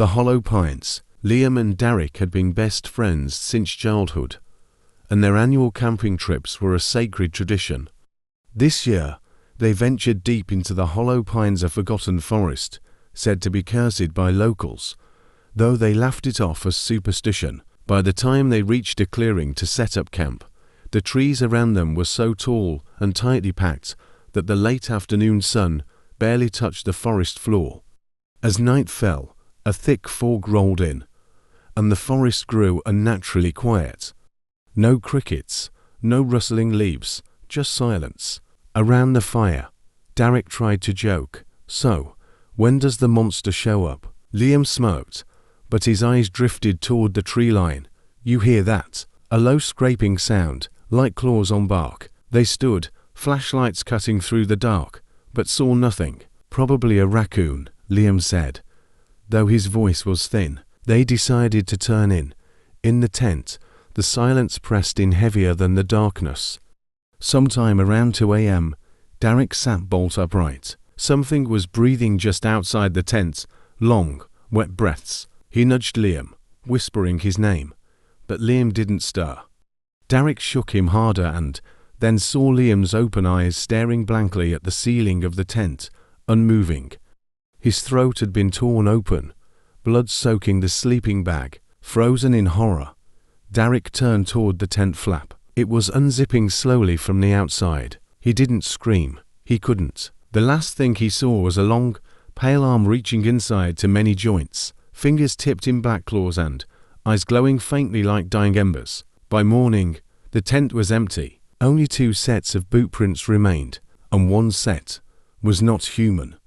The Hollow Pines. Liam and Derek had been best friends since childhood, and their annual camping trips were a sacred tradition. This year, they ventured deep into the Hollow Pines, a forgotten forest, said to be cursed by locals, though they laughed it off as superstition. By the time they reached a clearing to set up camp, the trees around them were so tall and tightly packed that the late afternoon sun barely touched the forest floor. As night fell, a thick fog rolled in, and the forest grew unnaturally quiet. No crickets, no rustling leaves, just silence. Around the fire, Derek tried to joke, "So, when does the monster show up?" Liam smirked, but his eyes drifted toward the tree line. "You hear that?" A low scraping sound, like claws on bark. They stood, flashlights cutting through the dark, but saw nothing. "Probably a raccoon," Liam said, though his voice was thin. They decided to turn in. In the tent, the silence pressed in heavier than the darkness. Sometime around 2 a.m., Derek sat bolt upright. Something was breathing just outside the tent, long, wet breaths. He nudged Liam, whispering his name, but Liam didn't stir. Derek shook him harder and then saw Liam's open eyes staring blankly at the ceiling of the tent, unmoving. His throat had been torn open, blood soaking the sleeping bag. Frozen in horror, Derek turned toward the tent flap. It was unzipping slowly from the outside. He didn't scream. He couldn't. The last thing he saw was a long, pale arm reaching inside to many joints, fingers tipped in back claws and eyes glowing faintly like dying embers. By morning, the tent was empty. Only 2 sets of boot prints remained, and one set was not human.